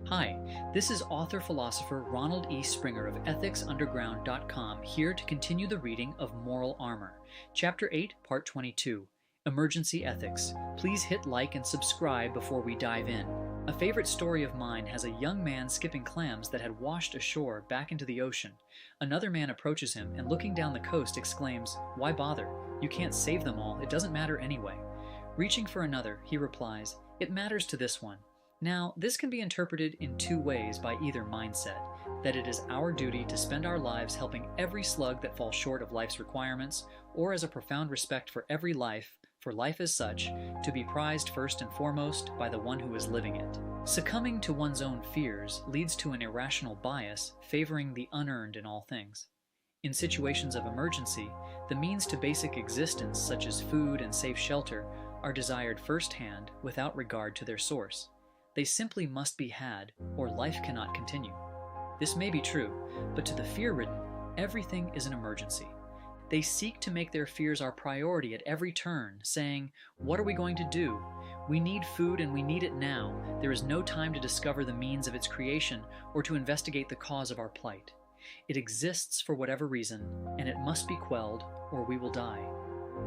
Hi, this is author-philosopher Ronald E. Springer of EthicsUnderground.com here to continue the reading of Moral Armor, Chapter 8, Part 22, Emergency Ethics. Please hit like and subscribe before we dive in. A favorite story of mine has a young man skipping clams that had washed ashore back into the ocean. Another man approaches him and looking down the coast exclaims, "Why bother? You can't save them all, it doesn't matter anyway." Reaching for another, he replies, "It matters to this one." Now, this can be interpreted in two ways by either mindset, that it is our duty to spend our lives helping every slug that falls short of life's requirements, or as a profound respect for every life, for life as such, to be prized first and foremost by the one who is living it. Succumbing to one's own fears leads to an irrational bias favoring the unearned in all things. In situations of emergency, the means to basic existence such as food and safe shelter are desired firsthand without regard to their source. They simply must be had, or life cannot continue. This may be true, but to the fear-ridden, everything is an emergency. They seek to make their fears our priority at every turn, saying, "What are we going to do? We need food and we need it now. There is no time to discover the means of its creation or to investigate the cause of our plight. It exists for whatever reason, and it must be quelled, or we will die.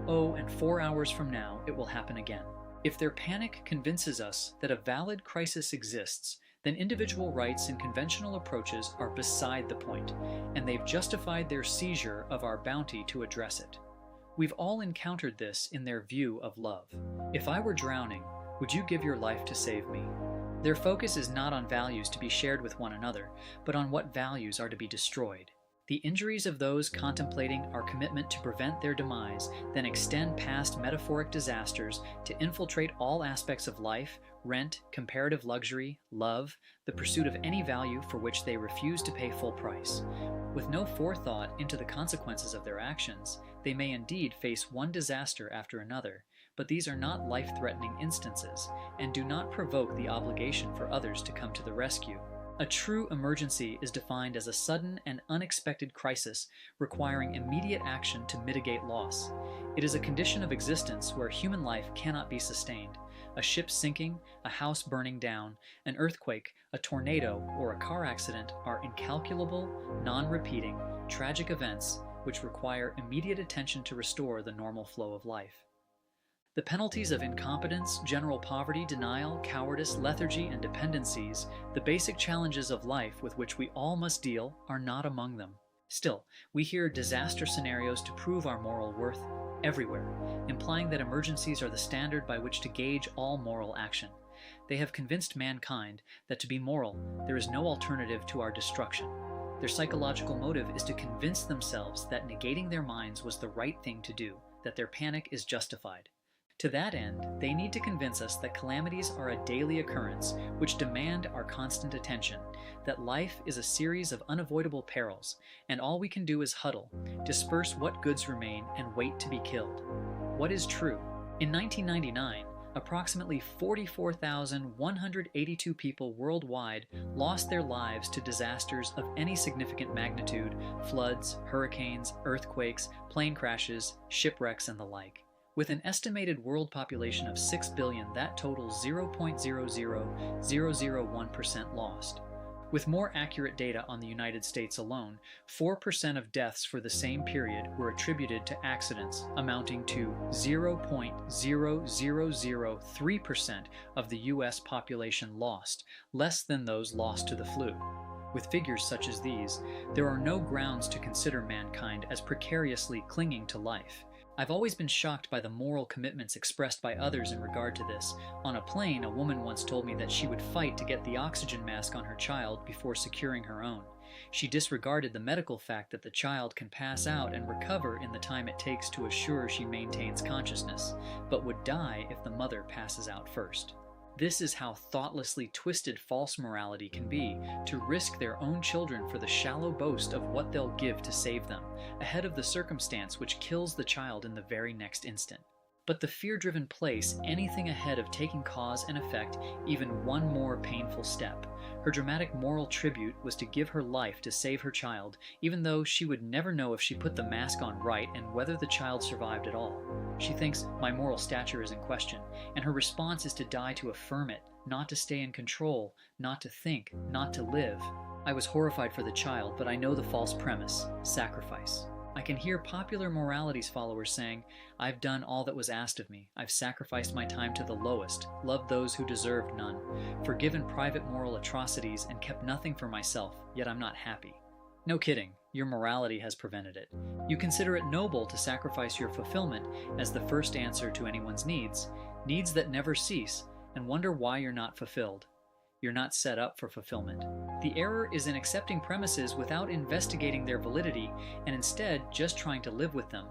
Oh, and 4 hours from now it will happen again." If their panic convinces us that a valid crisis exists, then individual rights and conventional approaches are beside the point, and they've justified their seizure of our bounty to address it. We've all encountered this in their view of love. "If I were drowning, would you give your life to save me?" Their focus is not on values to be shared with one another, but on what values are to be destroyed. The injuries of those contemplating our commitment to prevent their demise then extend past metaphoric disasters to infiltrate all aspects of life, rent, comparative luxury, love, the pursuit of any value for which they refuse to pay full price. With no forethought into the consequences of their actions, they may indeed face one disaster after another, but these are not life-threatening instances and do not provoke the obligation for others to come to the rescue. A true emergency is defined as a sudden and unexpected crisis requiring immediate action to mitigate loss. It is a condition of existence where human life cannot be sustained. A ship sinking, a house burning down, an earthquake, a tornado, or a car accident are incalculable, non-repeating, tragic events which require immediate attention to restore the normal flow of life. The penalties of incompetence, general poverty, denial, cowardice, lethargy, and dependencies, the basic challenges of life with which we all must deal, are not among them. Still, we hear disaster scenarios to prove our moral worth everywhere, implying that emergencies are the standard by which to gauge all moral action. They have convinced mankind that to be moral, there is no alternative to our destruction. Their psychological motive is to convince themselves that negating their minds was the right thing to do, that their panic is justified. To that end, they need to convince us that calamities are a daily occurrence which demand our constant attention, that life is a series of unavoidable perils, and all we can do is huddle, disperse what goods remain, and wait to be killed. What is true? In 1999, approximately 44,182 people worldwide lost their lives to disasters of any significant magnitude: floods, hurricanes, earthquakes, plane crashes, shipwrecks, and the like. With an estimated world population of 6 billion, that totals 0.00001% lost. With more accurate data on the United States alone, 4% of deaths for the same period were attributed to accidents, amounting to 0.0003% of the U.S. population lost, less than those lost to the flu. With figures such as these, there are no grounds to consider mankind as precariously clinging to life. I've always been shocked by the moral commitments expressed by others in regard to this. On a plane, a woman once told me that she would fight to get the oxygen mask on her child before securing her own. She disregarded the medical fact that the child can pass out and recover in the time it takes to assure she maintains consciousness, but would die if the mother passes out first. This is how thoughtlessly twisted false morality can be, to risk their own children for the shallow boast of what they'll give to save them, ahead of the circumstance which kills the child in the very next instant. But the fear-driven place anything ahead of taking cause and effect even one more painful step, Her dramatic moral tribute was to give her life to save her child, even though she would never know if she put the mask on right and whether the child survived at all. She thinks my moral stature is in question, and her response is to die to affirm it, not to stay in control, not to think, not to live. I was horrified for the child, but I know the false premise: sacrifice. I can hear popular moralities followers saying, I've done all that was asked of me. I've sacrificed my time to the lowest, loved those who deserved none, forgiven private moral atrocities, and kept nothing for myself, yet I'm not happy. No kidding, your morality has prevented it. You consider it noble to sacrifice your fulfillment as the first answer to anyone's needs that never cease, and wonder why you're not fulfilled. You're not set up for fulfillment. The error is in accepting premises without investigating their validity and instead just trying to live with them.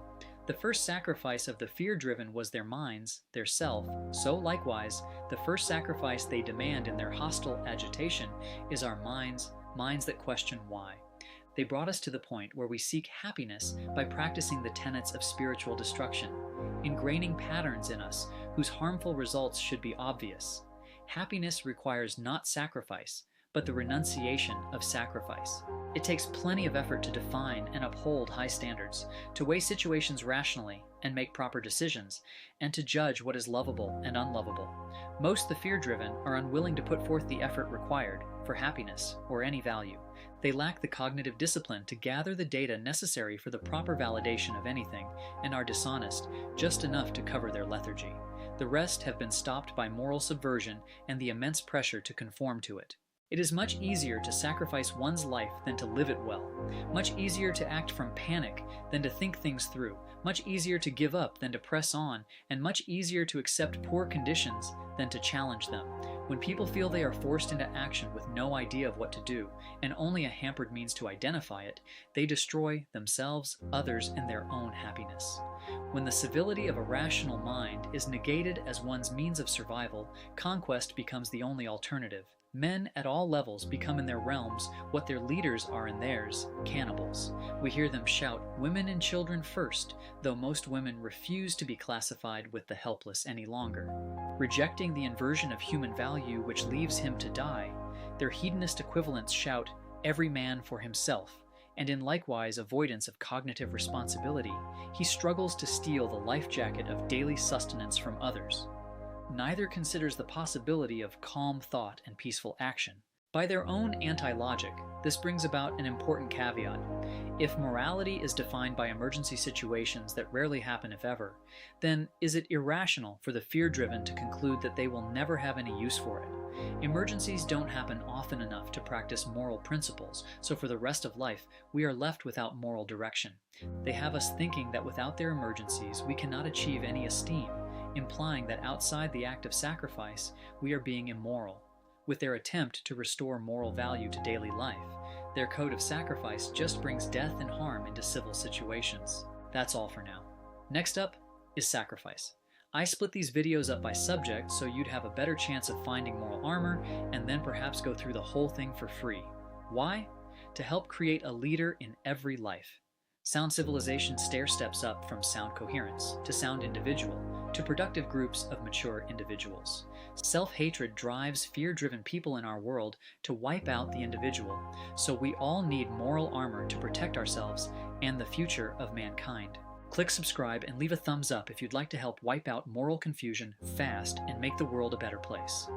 The first sacrifice of the fear-driven was their minds, their self, so likewise, the first sacrifice they demand in their hostile agitation is our minds that question why. They brought us to the point where we seek happiness by practicing the tenets of spiritual destruction, ingraining patterns in us whose harmful results should be obvious. Happiness requires not sacrifice, but the renunciation of sacrifice. It takes plenty of effort to define and uphold high standards, to weigh situations rationally and make proper decisions, and to judge what is lovable and unlovable. Most the fear-driven are unwilling to put forth the effort required for happiness or any value. They lack the cognitive discipline to gather the data necessary for the proper validation of anything, and are dishonest just enough to cover their lethargy. The rest have been stopped by moral subversion and the immense pressure to conform to it. It is much easier to sacrifice one's life than to live it well, much easier to act from panic than to think things through, much easier to give up than to press on, and much easier to accept poor conditions than to challenge them. When people feel they are forced into action with no idea of what to do, and only a hampered means to identify it, they destroy themselves, others, and their own happiness. When the civility of a rational mind is negated as one's means of survival, conquest becomes the only alternative. Men at all levels become in their realms what their leaders are in theirs, cannibals. We hear them shout, "Women and children first," though most women refuse to be classified with the helpless any longer. Rejecting the inversion of human value which leaves him to die, their hedonist equivalents shout, "Every man for himself," and in likewise avoidance of cognitive responsibility, he struggles to steal the life jacket of daily sustenance from others. Neither considers the possibility of calm thought and peaceful action. By their own anti-logic, this brings about an important caveat. If morality is defined by emergency situations that rarely happen if ever, then is it irrational for the fear-driven to conclude that they will never have any use for it? Emergencies don't happen often enough to practice moral principles, so for the rest of life, we are left without moral direction. They have us thinking that without their emergencies, we cannot achieve any esteem, implying that outside the act of sacrifice, we are being immoral. With their attempt to restore moral value to daily life, their code of sacrifice just brings death and harm into civil situations. That's all for now. Next up is sacrifice. I split these videos up by subject so you'd have a better chance of finding moral armor and then perhaps go through the whole thing for free. Why? To help create a leader in every life. Sound civilization stair-steps up from sound coherence to sound individual to productive groups of mature individuals. Self-hatred drives fear-driven people in our world to wipe out the individual, so we all need moral armor to protect ourselves and the future of mankind. Click subscribe and leave a thumbs up if you'd like to help wipe out moral confusion fast and make the world a better place.